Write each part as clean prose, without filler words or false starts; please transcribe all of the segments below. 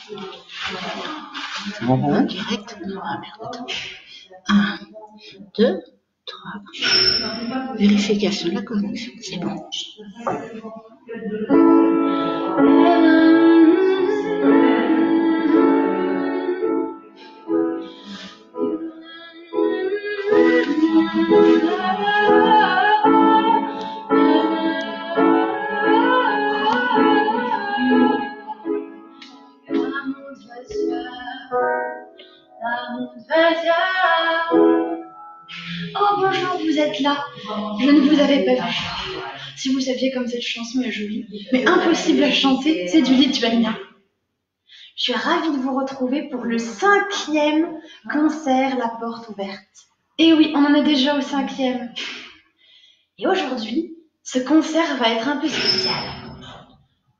C'est bon pour En vous? direct. Non, ah merde, attends. 1, 2, 3. Vérification de la connexion. C'est bon. Oh bonjour, vous êtes là. Je ne vous avais pas vu. Si vous saviez comme cette chanson est jolie, mais impossible à chanter, c'est du lituanien. Je suis ravie de vous retrouver pour le 5e concert La Porte Ouverte. Et oui, on en est déjà au 5e. Et aujourd'hui, ce concert va être un peu spécial.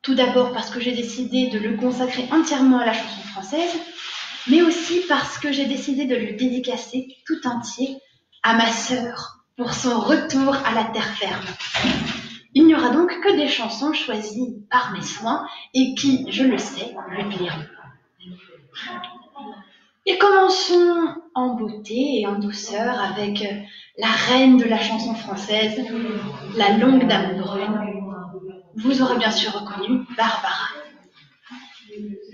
Tout d'abord parce que j'ai décidé de le consacrer entièrement à la chanson française, mais aussi parce que j'ai décidé de le dédicacer tout entier à ma sœur pour son retour à la terre ferme. Il n'y aura donc que des chansons choisies par mes soins et qui, je le sais, lui plairont. Et commençons en beauté et en douceur avec la reine de la chanson française, la longue dame brune. Vous aurez bien sûr reconnu Barbara.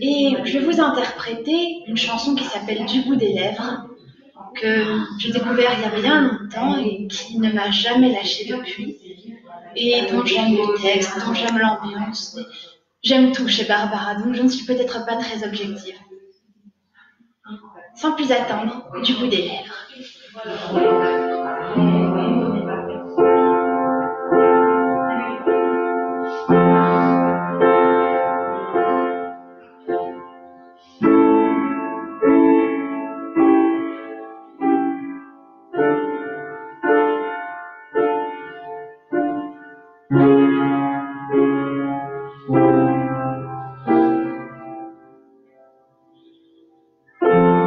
Et je vais vous interpréter une chanson qui s'appelle Du bout des lèvres, que j'ai découvert il y a bien longtemps et qui ne m'a jamais lâché depuis, et dont j'aime le texte, dont j'aime l'ambiance. J'aime tout chez Barbara, donc je ne suis peut-être pas très objective. Sans plus attendre, Du bout des lèvres.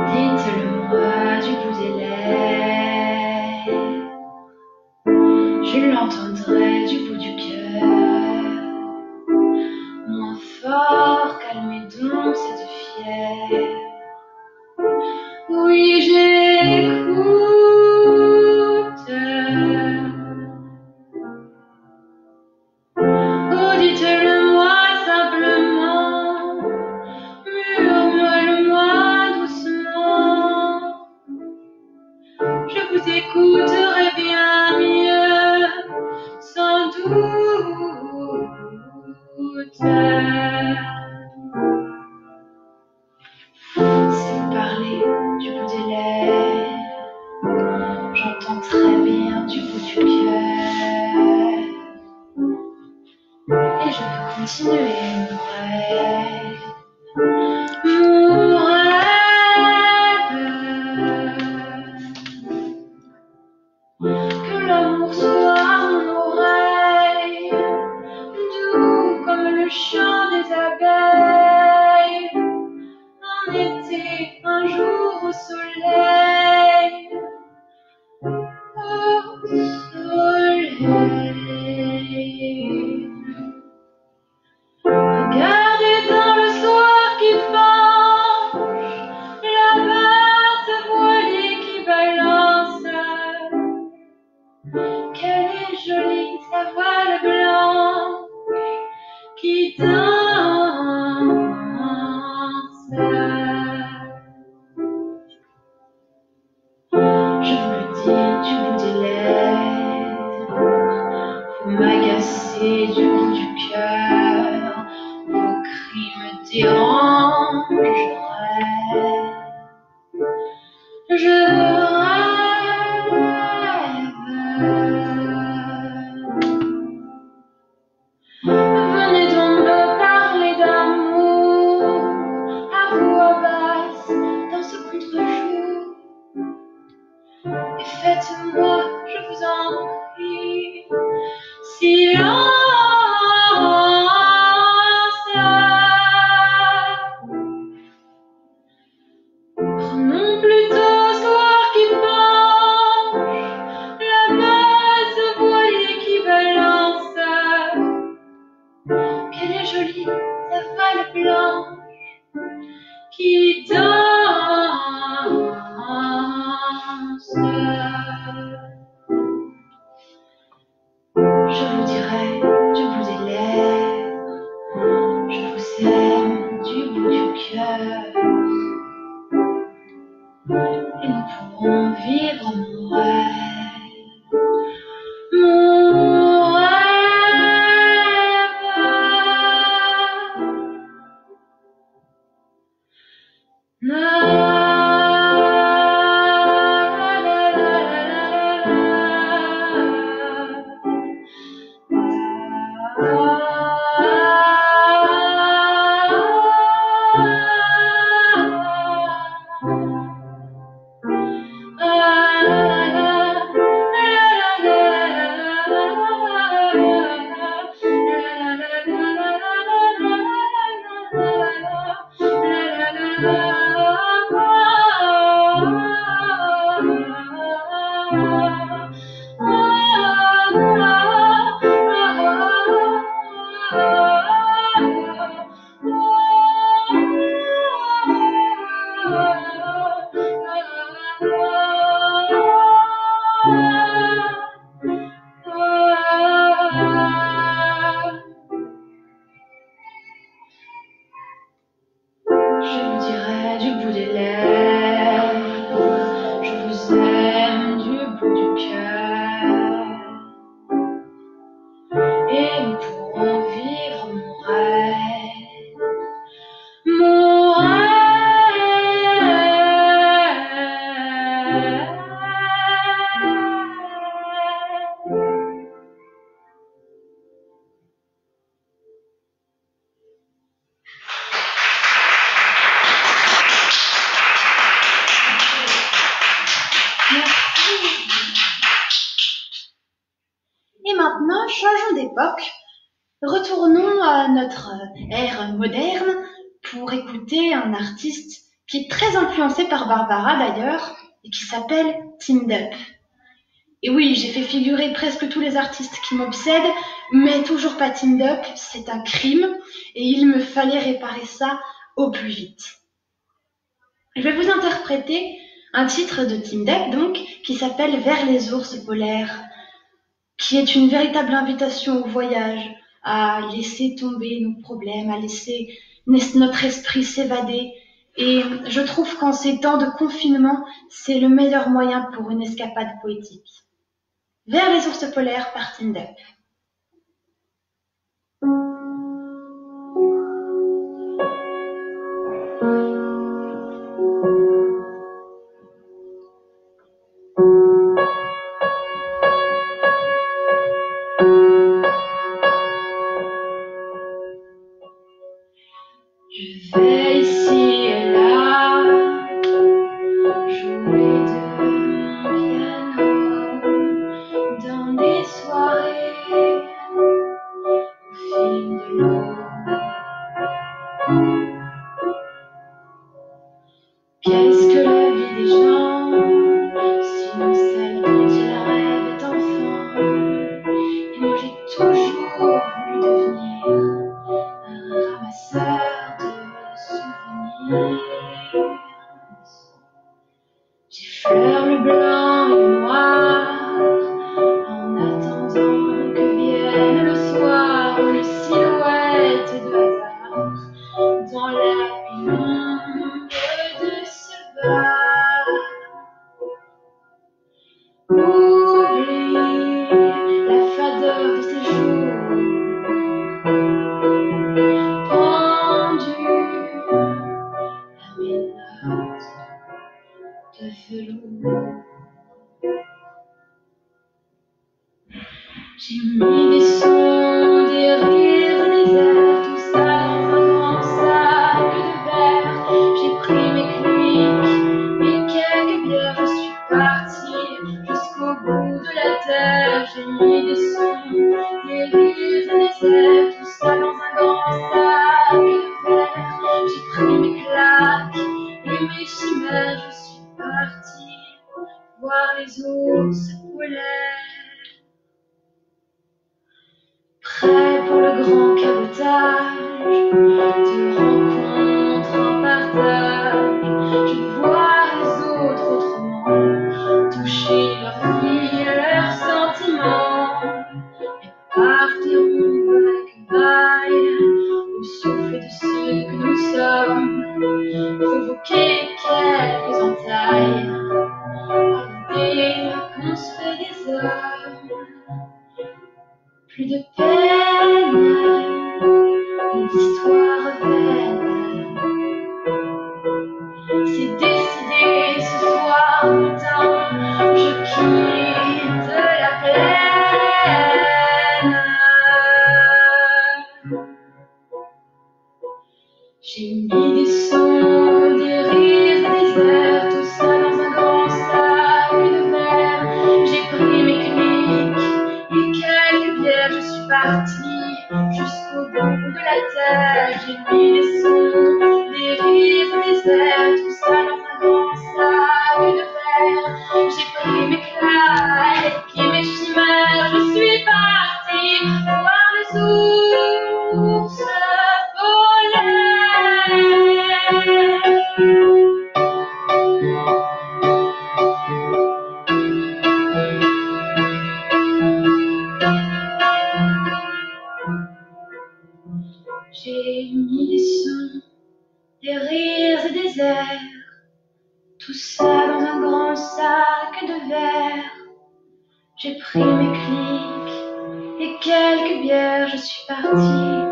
Dites-le-moi du bout des lèvres, je l'entendrai du bout du cœur. Moins fort, calmez donc cette fièvre. Oui, j'écoute. Oh, dites-le-moi simplement, murmurez-le-moi doucement. Je vous écouterai bien mieux, sans doute. Si vous parlez du bout des lèvres, j'entends très bien du bout du cœur. Et je peux continuer mon rêve. Mon rêve. Que l'amour soit mon oreille, doux comme le chant des abeilles. En été, un jour au soleil. Au soleil. Regardez dans le soir qui penche, là-bas ce voilier qui balance. Quelle est jolie sa voile blanche qui danse. Je vous le dis du bout des lèvres, vous m'agacez du bout du cœur, vos cris me dérangent, je rêve. Venez donc me parler d'amour, à voix basse, dans ce contre-jour. Et faites-moi, je vous en prie, silence. Je vous dirai du bout des lèvres, je vous aime du bout du cœur, et nous pourrons vivre mon rêve, mon rêve. Et maintenant, changeons d'époque. Retournons à notre ère moderne pour écouter un artiste qui est très influencé par Barbara d'ailleurs et qui s'appelle Tim Dup. Et oui, j'ai fait figurer presque tous les artistes qui m'obsèdent, mais toujours pas Tim Dup, c'est un crime et il me fallait réparer ça au plus vite. Je vais vous interpréter un titre de Tim Dup donc qui s'appelle Vers les ours polaires, qui est une véritable invitation au voyage, à laisser tomber nos problèmes, à laisser notre esprit s'évader. Et je trouve qu'en ces temps de confinement, c'est le meilleur moyen pour une escapade poétique. Vers les ours polaires par Tim Dup. Je vais ici et là jouer de mon piano dans des soirées au fil de l'eau. Qu'est-ce que la vie des gens, sinon celle dont ils rêvent enfant? Et moi j'ai toujours voulu devenir un ramasseur de souvenirs. J'effleure le blanc et le noir en attendant que vienne le soir où les silhouettes de hasard dans la pénombre de ce bar. Oublie la fadeur de ces jours pendus à mes notes de velours. J'ai mis des sons, des rires, des airs, tout ça dans un grand sac de verre. J'ai pris mes clics et quelques bières, je suis partie jusqu'au bout de la terre. J'ai mis des sons, des rires, des airs, tout ça dans un grand sac de verre. J'ai pris mes claques et mes chimères, je suis partie voir les ours polaires. Prêt pour le grand cabotage, de rencontres en partage. Je vois les autres autrement, toucher leur vie, leurs sentiments, et partiront vague au souffle de ce que nous sommes, provoquer quelques entailles, à l'idée qu'on se fait des hommes. Plus de peine, ni d'histoire vaine, des sons, des rires, des airs, tout ça dans un grand sac de verre. J'ai pris mes clics et quelques bières, je suis partie jusqu'au bout de la terre. J'ai mis des sons, des rires, des airs, tout ça dans un grand sac de verre. J'ai pris mes claques et mes chimères, je suis partie voir les ours J'ai mis des sons, des rires et des airs, tout ça dans un grand sac de verre. J'ai pris mes clics et quelques bières, je suis partie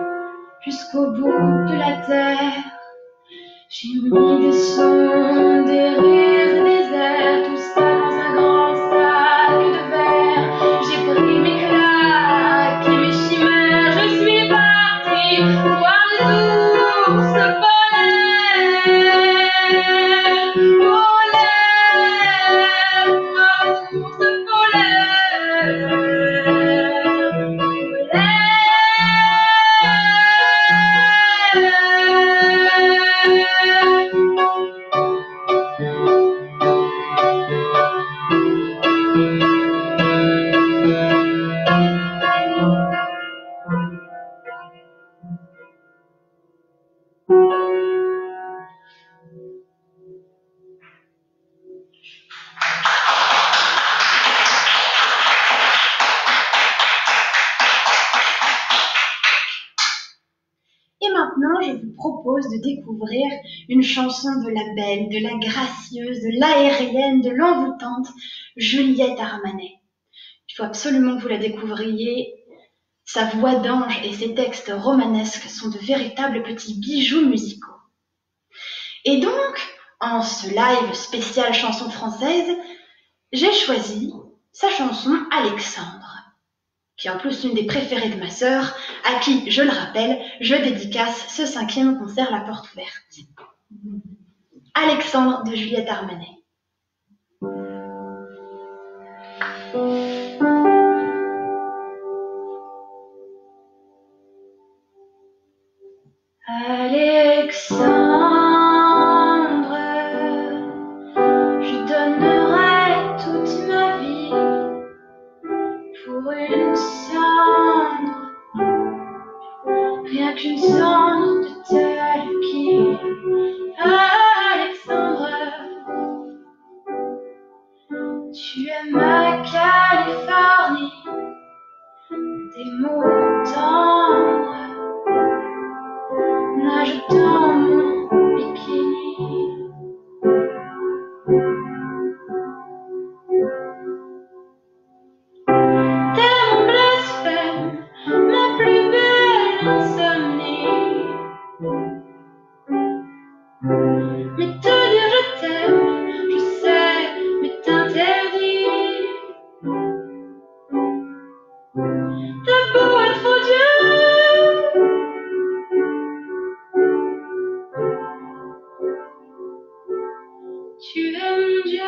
jusqu'au bout de la terre. J'ai mis des sons, des rires et des airs, tout ça dans un grand sac de verre. J'ai pris mes claques et mes chimères, je suis partie voir les ours Et maintenant, je vous propose de découvrir une chanson de la belle, de la gracieuse, de l'aérienne, de l'envoûtante Juliette Armanet. Il faut absolument que vous la découvriez. Sa voix d'ange et ses textes romanesques sont de véritables petits bijoux musicaux. Et donc, en ce live spécial chanson française, j'ai choisi sa chanson Alexandre, qui est en plus l'une des préférées de ma sœur, à qui, je le rappelle, je dédicace ce 5e concert La Porte Ouverte. Alexandre de Juliette Armanet. Alexandre, je donnerai toute ma vie pour une cendre, rien qu'une cendre de telle qui. Alexandre, tu es ma Californie, des mots tendres nage dans mon bikini. T'es mon blasphème, ma plus belle insomnie. Mais te dire je t'aime, je sais, mais t'interdis. T'as beau être odieux, tu aimes Dieu.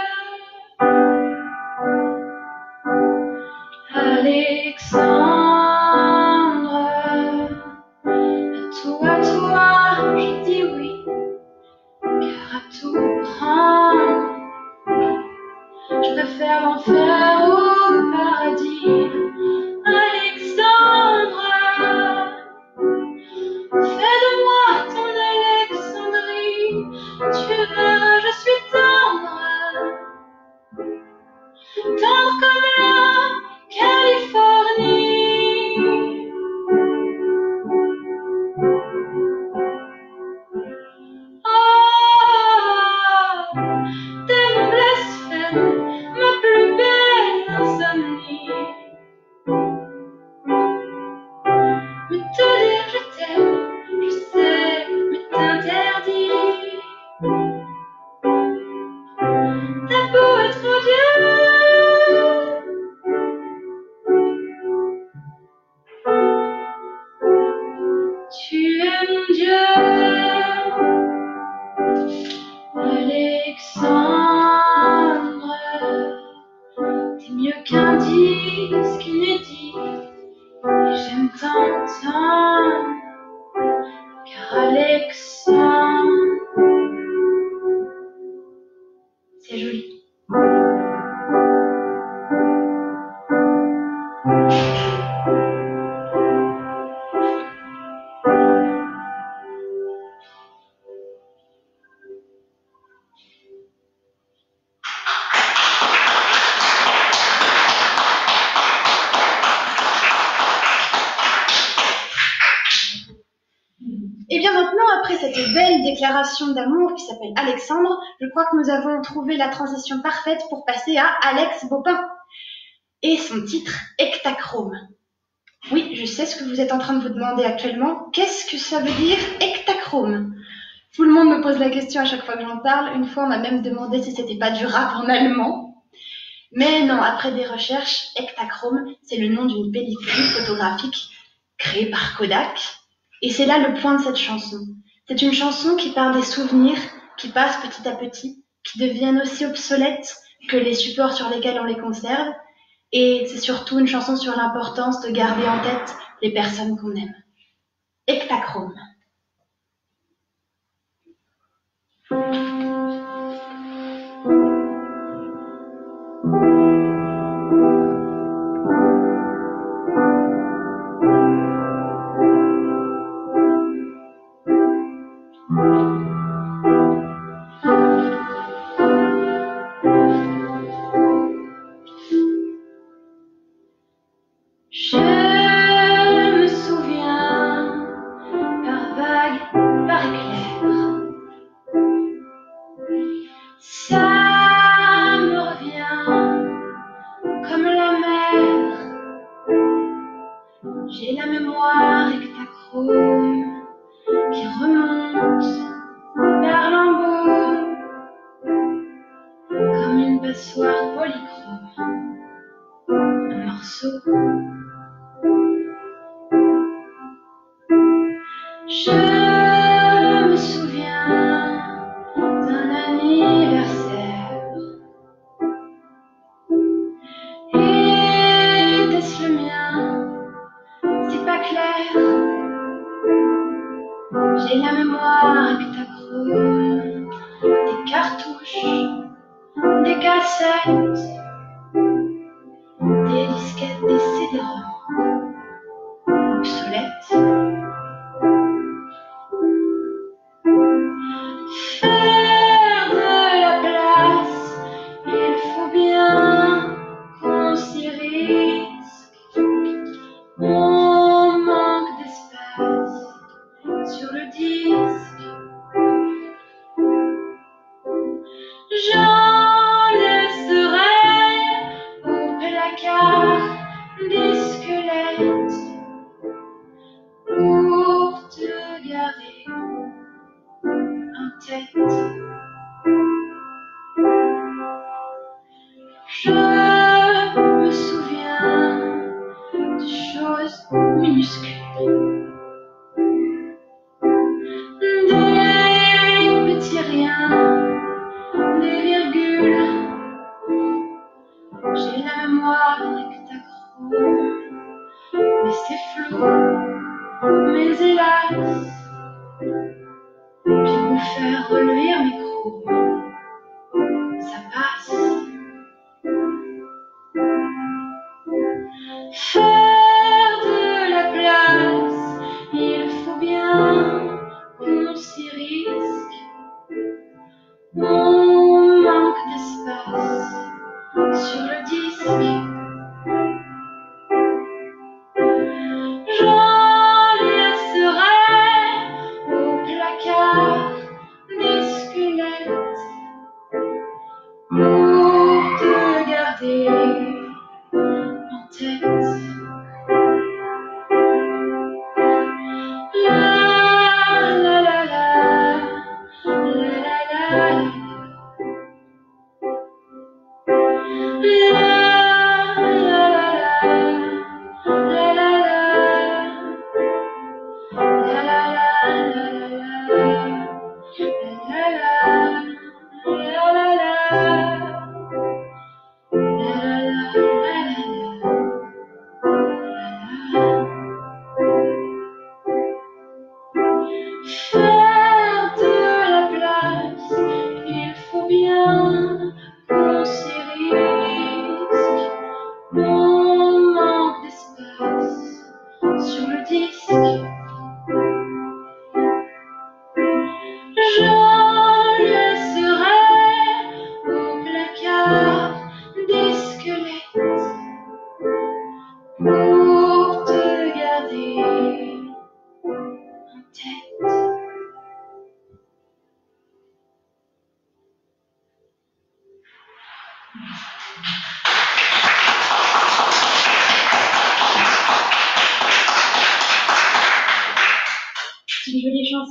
Alexandre, à toi, je dis oui, car à tout prendre, je préfère l'enfer au paradis. Alexandre, fais de moi ton Alexandrie, tu verras, je suis tendre, tendre comme la Californie. Oh, t'es mon blasphème, ma plus belle cette belle déclaration d'amour qui s'appelle Alexandre, je crois que nous avons trouvé la transition parfaite pour passer à Alex Bopin et son titre Hectachrome. Oui, je sais ce que vous êtes en train de vous demander actuellement. Qu'est-ce que ça veut dire hectachrome? Tout le monde me pose la question à chaque fois que j'en parle. Une fois, on m'a même demandé si c'était pas du rap en allemand. Mais non, après des recherches, hectachrome, c'est le nom d'une pellicule photographique créée par Kodak. Et c'est là le point de cette chanson. C'est une chanson qui parle des souvenirs qui passent petit à petit, qui deviennent aussi obsolètes que les supports sur lesquels on les conserve. Et c'est surtout une chanson sur l'importance de garder en tête les personnes qu'on aime. Hectachrome. Je me souviens par vague, par éclair. Ça me revient comme la mer. J'ai la mémoire hectachrome qui remonte par l'embout comme une passoire polychrome. Un morceau. Je me souviens d'un anniversaire. Était-ce le mien? C'est pas clair. J'ai la mémoire hectachrome, des cartouches, des cassettes, des disquettes, des CD-ROM obsolètes. Faire de la place, il faut bien qu'on s'y risque. On manque d'espace sur le disque. J'en laisserai au placard des squelettes pour te garder en tête. Je me souviens de choses minuscules, des petits riens, des virgules. J'ai la mémoire hectachrome, mais c'est flou. Mais hélas, j'ai beau faire relever mes chromes, ça passe. Faire de la place, il faut bien qu'on s'y risque. On manque d'espace sur le disque. J'en laisserai au placard des squelettes pour te garder en tête. La la la la, la la la. Faire de la place, il faut bien qu'on s'y risque. On manque d'espace sur le disque. J'en laisserai au placard des squelettes pour te garder en tête.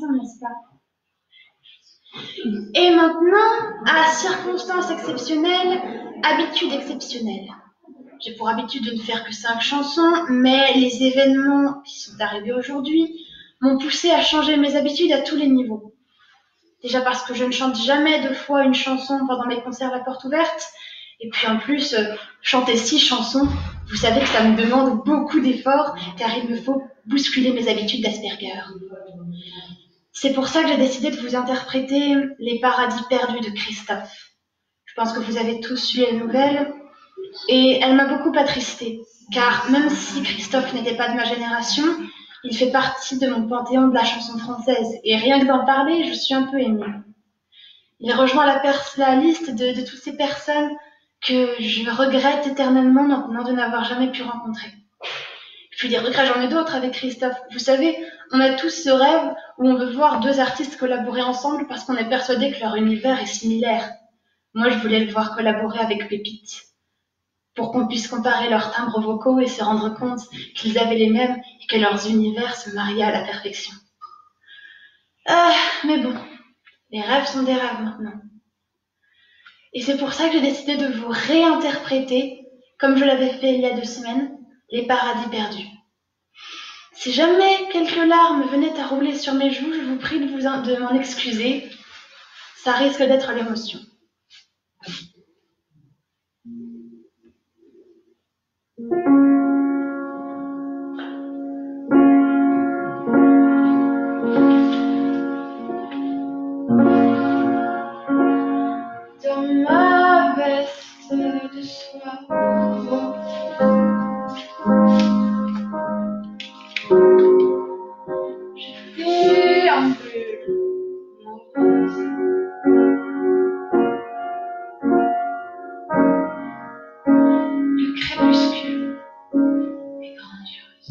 ensemble, n'est-ce pas? Et maintenant, à circonstances exceptionnelles, habitude exceptionnelle. J'ai pour habitude de ne faire que 5 chansons, mais les événements qui sont arrivés aujourd'hui m'ont poussé à changer mes habitudes à tous les niveaux. Déjà parce que je ne chante jamais 2 fois une chanson pendant mes concerts à la porte ouverte, et puis en plus, chanter 6 chansons, vous savez que ça me demande beaucoup d'efforts, car il me faut bousculer mes habitudes d'Asperger. C'est pour ça que j'ai décidé de vous interpréter Les Paradis perdus de Christophe. Je pense que vous avez tous lu les nouvelles, et elle m'a beaucoup attristée, car même si Christophe n'était pas de ma génération, il fait partie de mon panthéon de la chanson française, et rien que d'en parler, je suis un peu émue. Il rejoint la liste de toutes ces personnes que je regrette éternellement maintenant de n'avoir jamais pu rencontrer. Puis des regrets, j'en ai d'autres avec Christophe. Vous savez, on a tous ce rêve où on veut voir 2 artistes collaborer ensemble parce qu'on est persuadé que leur univers est similaire. Moi, je voulais le voir collaborer avec Pépite, pour qu'on puisse comparer leurs timbres vocaux et se rendre compte qu'ils avaient les mêmes et que leurs univers se mariaient à la perfection. Mais bon, les rêves sont des rêves maintenant. Et c'est pour ça que j'ai décidé de vous réinterpréter, comme je l'avais fait il y a 2 semaines, Les Paradis perdus. Si jamais quelques larmes venaient à rouler sur mes joues, je vous prie de m'en excuser. Ça risque d'être l'émotion. Dans ma veste de soie, j'ai fait un bulle morose. Le crépuscule est grandiose.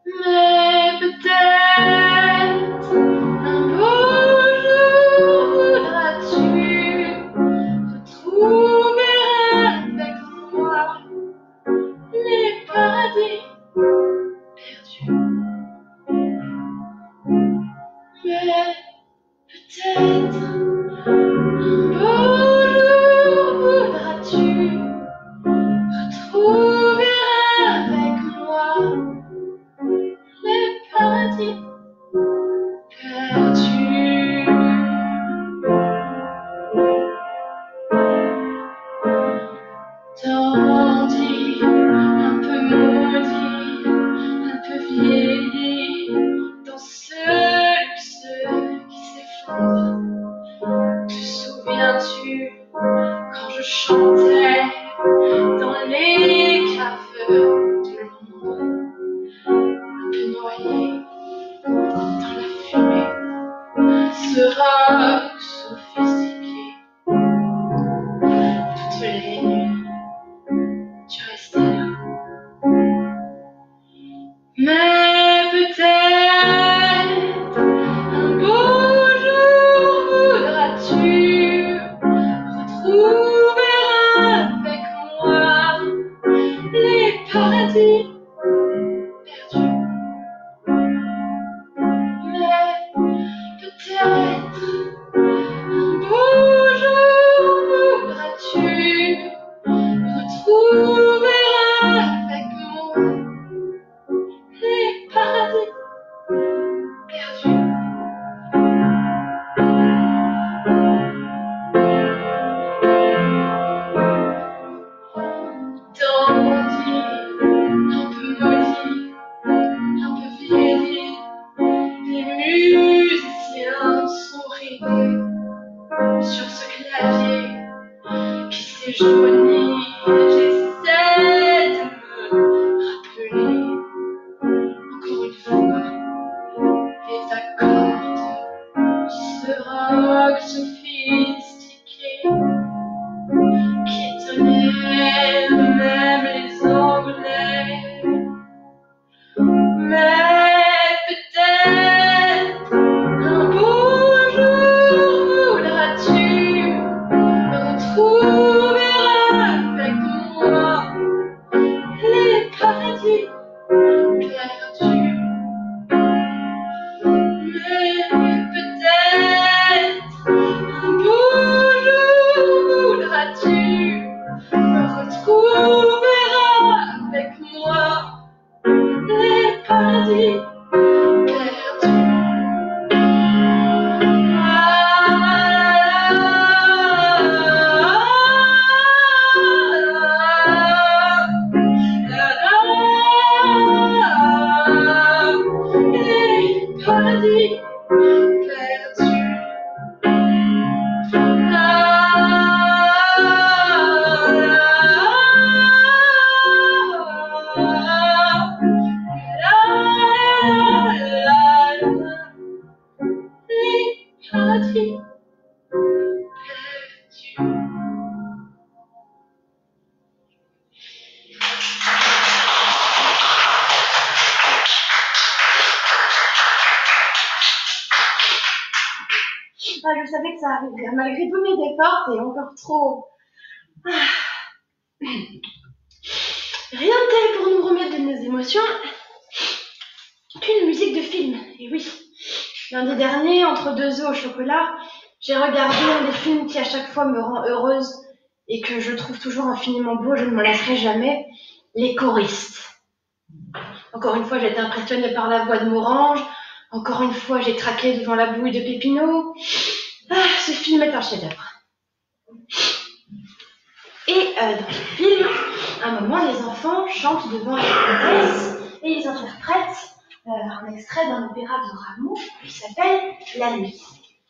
Mais peut-être un beau jour voudras-tu retrouver avec moi les paradis perdus. Mais peut-être un beau jour voudras-tu retrouver avec moi les paradis perdus. Tandis, un peu maudit, un peu vieilli, dans ce luxe qui s'effondre. Te souviens-tu quand je chantais dans les caves de Londres, un peu noyé dans la fumée, ce rock sophistiqué. Toutes les nuits, tu restais là. Mais peut-être un beau jour voudras-tu retrouver avec moi les paradis perdus. Mais peut-être un beau jour voudras-tu retrouver avec moi les paradis perdus. Tandis, un peu maudit, un peu vieilli, les musiciens sont ridés sur ce clavier qui s'éjaunit. J'essaie de me rappeler encore une fois les accords de ce rock sophistiqué qui étonnait même les Anglais. Mais peut-être un beau jour voudras-tu retrouver paradis perdu. Paradis perdu. Ah, je savais que ça arriverait. Malgré tous mes efforts, c'est encore trop. Rien de tel pour nous remettre de nos émotions qu'une musique de film. Et oui, lundi dernier, entre 2 œufs au chocolat, j'ai regardé un des films qui à chaque fois me rend heureuse et que je trouve toujours infiniment beau, je ne m'en lasserai jamais, Les choristes. Encore une fois, j'ai été impressionnée par la voix de Morange. Encore une fois, j'ai craqué devant la bouille de Pépinot. Ah, ce film est un chef-d'œuvre. Et dans ce film, à un moment, les enfants chantent devant la comtesse et ils interprètent un extrait d'un opéra de Rameau qui s'appelle La Nuit.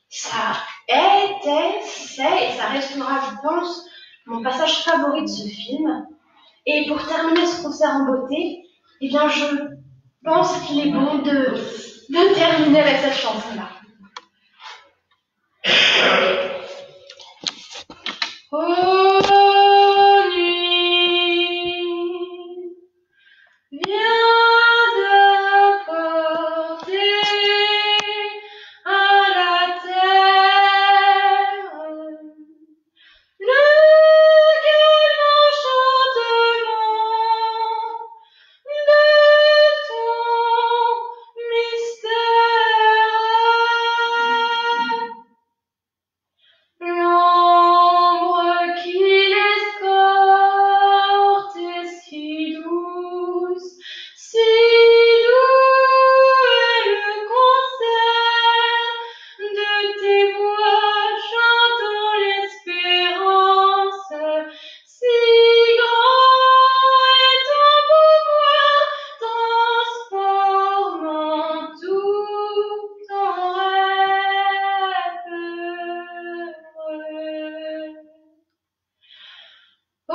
Ça était, c'est et ça restera, je pense, mon passage favori de ce film. Et pour terminer ce concert en beauté, eh bien, je pense qu'il est bon de terminer avec cette chanson-là. Oh nuit, viens apporter à la terre le gai enchantement de ton mystère. L'ombre qui l'escorte est si douce, si doux est le concert de tes voix chantant l'espérance, si grand est ton pouvoir transformant tout en rêve. Ô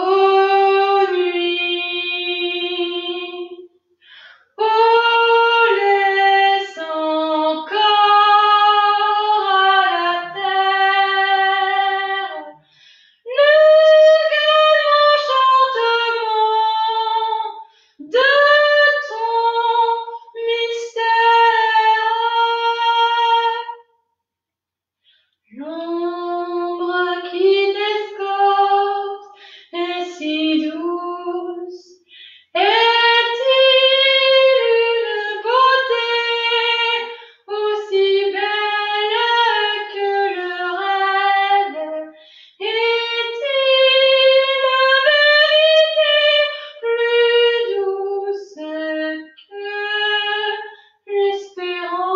nuit, oh laisse encore à la terre le gai enchantement de ton mystère. L'ombre qui t'escorte est si douce, est-il une beauté aussi belle que le rêve? Est-il une vérité plus douce que l'espérance?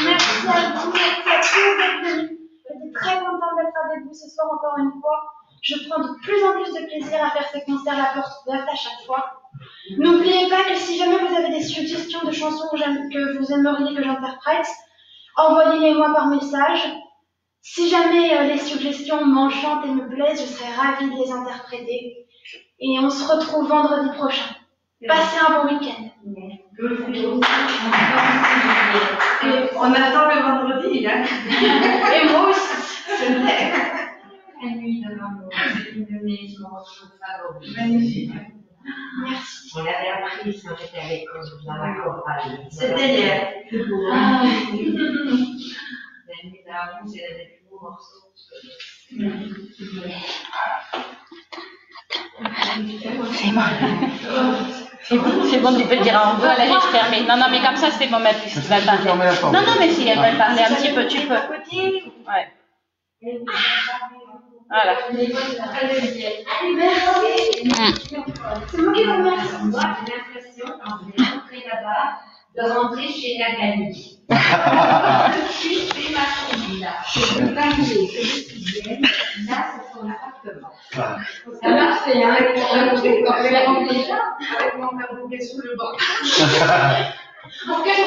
Merci à vous, merci à tous d'être venus. J'étais très contente d'être avec vous ce soir encore une fois. Je prends de plus en plus de plaisir à faire ces concerts à porte ouverte à chaque fois. N'oubliez pas que si jamais vous avez des suggestions de chansons que vous aimeriez que j'interprète, envoyez-les-moi par message. Si jamais les suggestions m'enchantent et me plaisent, je serai ravie de les interpréter. Et on se retrouve vendredi prochain. Passez un bon week-end. On attend le vendredi, là. Et moi aussi. C'est vrai. La nuit de l'amour, c'est une de mes morceaux favoris. Magnifique. Merci. On l'avait appris quand j'étais à l'école, dans la chorale. C'était hier. Ah. La nuit de l'amour, c'est l'un des plus beaux morceaux. C'est bon. C'est bon, tu peux dire au revoir. Voilà, j'ai fermé. Non, non, mais comme ça, c'est bon, ma puce. Tu vas le parler. Non, non, mais si elle va le parler un petit peu, tu peux. Ouais. Voilà. C'est moi qui vous remercie. Moi, j'ai l'impression, quand je vais rentrer là-bas, de rentrer chez Nagali. Je suis chez ma famille, là. Je vais valider que je suis bien. Là, c'est son appartement. Ça marche, c'est avec mon père sous le banc. Pour que je